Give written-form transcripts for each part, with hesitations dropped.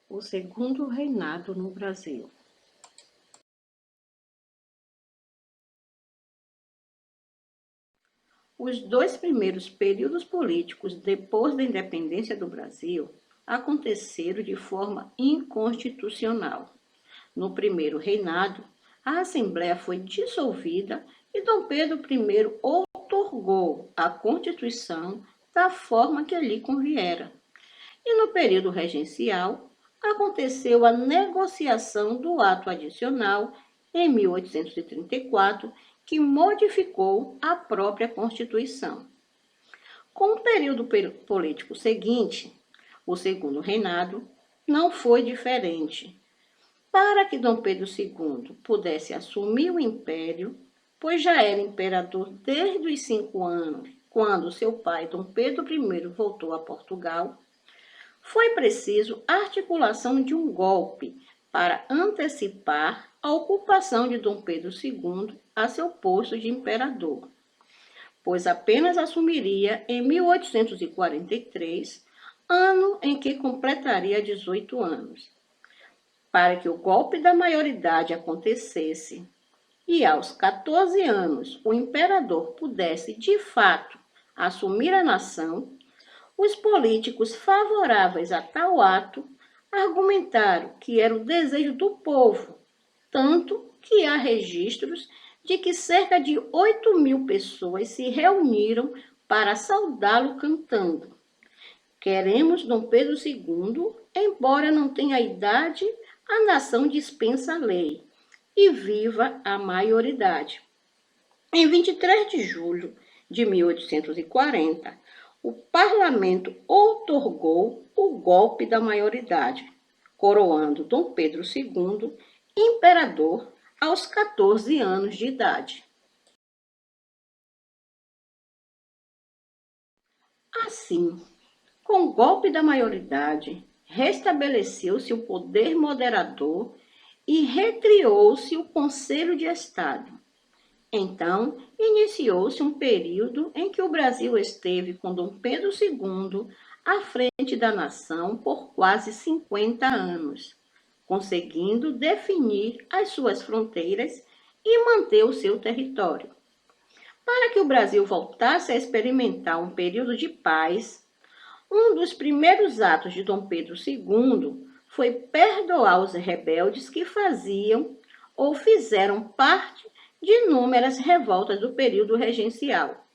O segundo reinado no Brasil. Os dois primeiros períodos políticos depois da independência do Brasil aconteceram de forma inconstitucional. No primeiro reinado, a Assembleia foi dissolvida e Dom Pedro I outorgou a Constituição da forma que lhe conviera. E no período regencial, aconteceu a negociação do ato adicional em 1834, que modificou a própria Constituição. Com o período político seguinte, o segundo reinado, não foi diferente. Para que Dom Pedro II pudesse assumir o império, pois já era imperador desde os 5 anos, quando seu pai, Dom Pedro I, voltou a Portugal, foi preciso a articulação de um golpe para antecipar a ocupação de Dom Pedro II a seu posto de imperador, pois apenas assumiria em 1843, ano em que completaria 18 anos. Para que o golpe da maioridade acontecesse e aos 14 anos o imperador pudesse de fato assumir a nação, os políticos favoráveis a tal ato argumentaram que era o desejo do povo, tanto que há registros de que cerca de 8.000 pessoas se reuniram para saudá-lo cantando: "Queremos Dom Pedro II, embora não tenha idade, a nação dispensa a lei, e viva a maioridade." Em 23 de julho de 1840, o parlamento outorgou o golpe da maioridade, coroando Dom Pedro II imperador aos 14 anos de idade. Assim, com o golpe da maioridade, restabeleceu-se o poder moderador e recriou-se o Conselho de Estado. Então, iniciou-se um período em que o Brasil esteve com Dom Pedro II à frente da nação por quase 50 anos, conseguindo definir as suas fronteiras e manter o seu território. Para que o Brasil voltasse a experimentar um período de paz, um dos primeiros atos de Dom Pedro II foi perdoar os rebeldes que faziam ou fizeram parte de inúmeras revoltas do período regencial.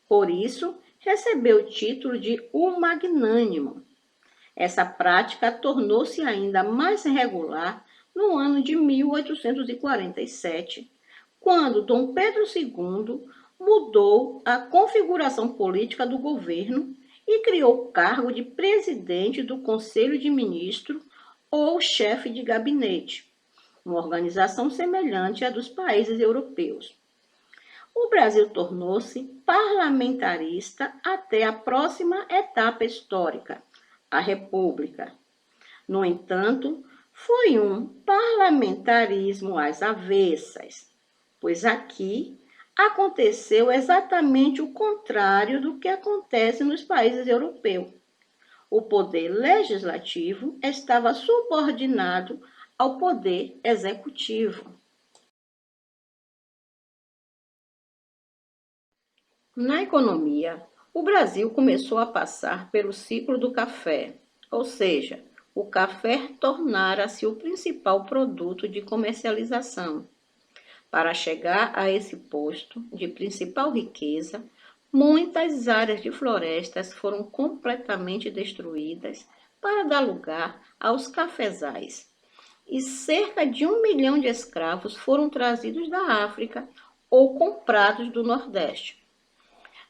Por isso, recebeu o título de o Magnânimo. Essa prática tornou-se ainda mais regular no ano de 1847, quando Dom Pedro II mudou a configuração política do governo e criou o cargo de presidente do Conselho de Ministros ou chefe de gabinete, uma organização semelhante à dos países europeus. O Brasil tornou-se parlamentarista até a próxima etapa histórica, a República. No entanto, foi um parlamentarismo às avessas, pois aqui aconteceu exatamente o contrário do que acontece nos países europeus. O poder legislativo estava subordinado ao poder executivo. Na economia, o Brasil começou a passar pelo ciclo do café, ou seja, o café tornara-se o principal produto de comercialização. Para chegar a esse posto de principal riqueza, muitas áreas de florestas foram completamente destruídas para dar lugar aos cafezais. E cerca de 1 milhão de escravos foram trazidos da África ou comprados do Nordeste.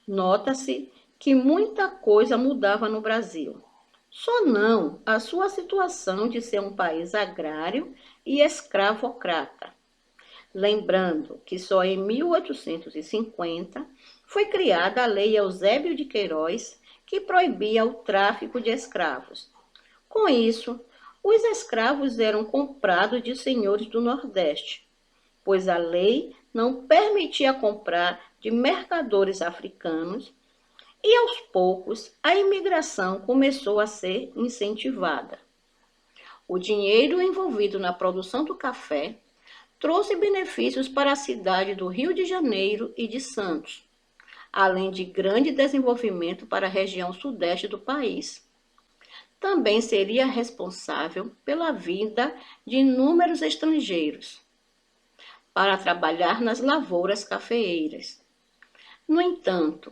Nota-se que muita coisa mudava no Brasil, só não a sua situação de ser um país agrário e escravocrata. Lembrando que só em 1850 foi criada a Lei Eusébio de Queiroz, que proibia o tráfico de escravos. Com isso, os escravos eram comprados de senhores do Nordeste, pois a lei não permitia comprar de mercadores africanos e, aos poucos, a imigração começou a ser incentivada. O dinheiro envolvido na produção do café trouxe benefícios para a cidade do Rio de Janeiro e de Santos, além de grande desenvolvimento para a região sudeste do país. Também seria responsável pela vinda de inúmeros estrangeiros para trabalhar nas lavouras cafeeiras. No entanto,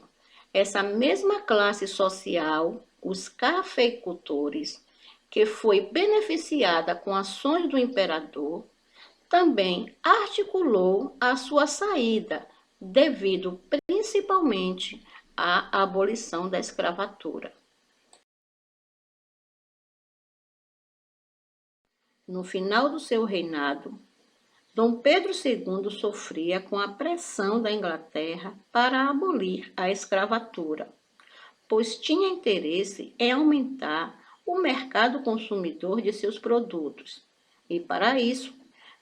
essa mesma classe social, os cafeicultores, que foi beneficiada com ações do imperador, também articulou a sua saída, devido principalmente à abolição da escravatura. No final do seu reinado, Dom Pedro II sofria com a pressão da Inglaterra para abolir a escravatura, pois tinha interesse em aumentar o mercado consumidor de seus produtos, e para isso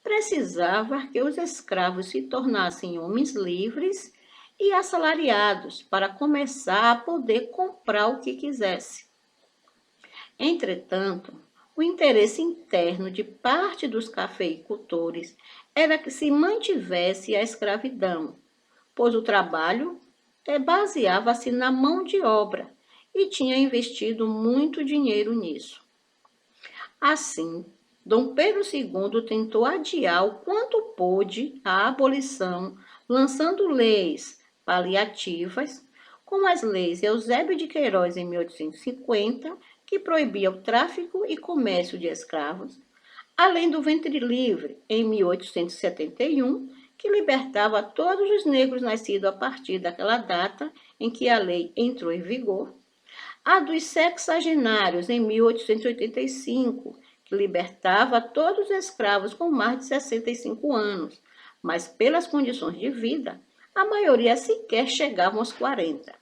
precisava que os escravos se tornassem homens livres e assalariados para começar a poder comprar o que quisesse. Entretanto, o interesse interno de parte dos cafeicultores era que se mantivesse a escravidão, pois o trabalho baseava-se na mão de obra e tinha investido muito dinheiro nisso. Assim, Dom Pedro II tentou adiar o quanto pôde a abolição, lançando leis paliativas, como as leis Eusébio de Queiroz em 1850, que proibia o tráfico e comércio de escravos, além do ventre livre, em 1871, que libertava todos os negros nascidos a partir daquela data em que a lei entrou em vigor, a dos sexagenários, em 1885, que libertava todos os escravos com mais de 65 anos, mas pelas condições de vida, a maioria sequer chegava aos 40.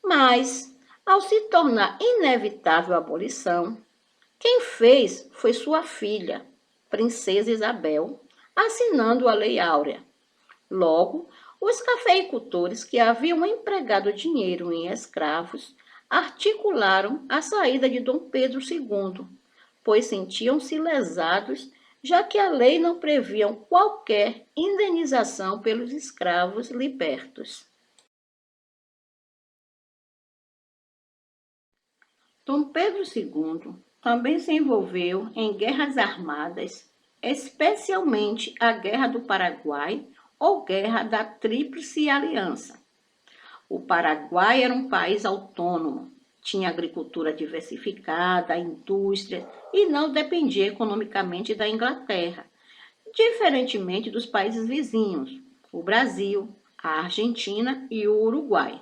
Mas, ao se tornar inevitável a abolição, quem fez foi sua filha, Princesa Isabel, assinando a Lei Áurea. Logo, os cafeicultores que haviam empregado dinheiro em escravos articularam a saída de Dom Pedro II, pois sentiam-se lesados, já que a lei não previa qualquer indenização pelos escravos libertos. Dom Pedro II também se envolveu em guerras armadas, especialmente a Guerra do Paraguai ou Guerra da Tríplice Aliança. O Paraguai era um país autônomo, tinha agricultura diversificada, indústria e não dependia economicamente da Inglaterra, diferentemente dos países vizinhos, o Brasil, a Argentina e o Uruguai.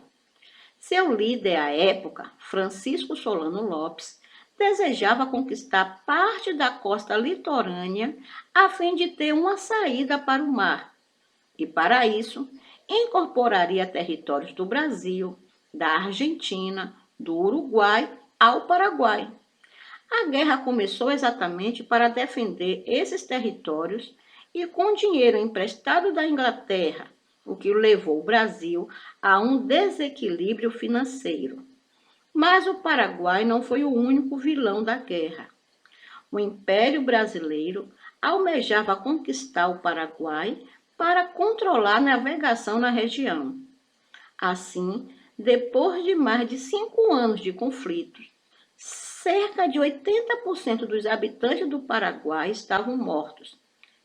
Seu líder à época, Francisco Solano Lopes, desejava conquistar parte da costa litorânea a fim de ter uma saída para o mar. E para isso, incorporaria territórios do Brasil, da Argentina, do Uruguai ao Paraguai. A guerra começou exatamente para defender esses territórios e com dinheiro emprestado da Inglaterra, o que levou o Brasil a um desequilíbrio financeiro. Mas o Paraguai não foi o único vilão da guerra. O Império Brasileiro almejava conquistar o Paraguai para controlar a navegação na região. Assim, depois de mais de 5 anos de conflitos, cerca de 80% dos habitantes do Paraguai estavam mortos,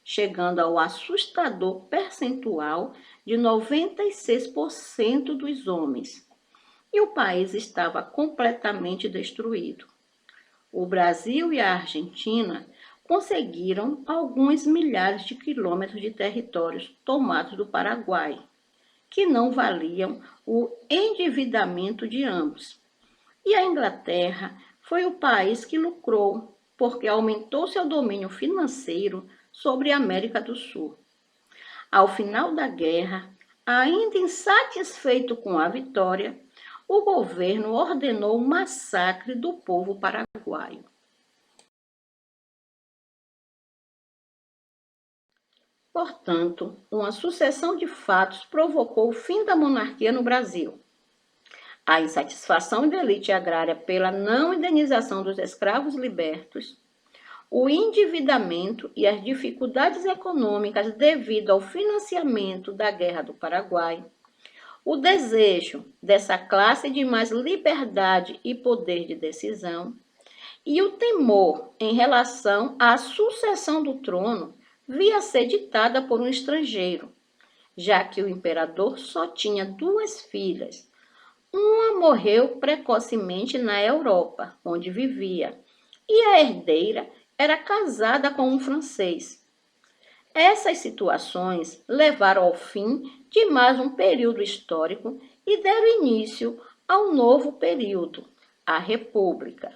chegando ao assustador percentual de 96% dos homens. E o país estava completamente destruído. O Brasil e a Argentina conseguiram alguns milhares de quilômetros de territórios tomados do Paraguai, que não valiam o endividamento de ambos. E a Inglaterra foi o país que lucrou, porque aumentou seu domínio financeiro sobre a América do Sul. Ao final da guerra, ainda insatisfeito com a vitória, o governo ordenou o massacre do povo paraguaio. Portanto, uma sucessão de fatos provocou o fim da monarquia no Brasil. A insatisfação da elite agrária pela não indenização dos escravos libertos, o endividamento e as dificuldades econômicas devido ao financiamento da Guerra do Paraguai, o desejo dessa classe de mais liberdade e poder de decisão, e o temor em relação à sucessão do trono via ser ditada por um estrangeiro, já que o imperador só tinha 2 filhas. Uma morreu precocemente na Europa, onde vivia, e a herdeira era casada com um francês. Essas situações levaram ao fim de mais um período histórico e deram início ao novo período, a República.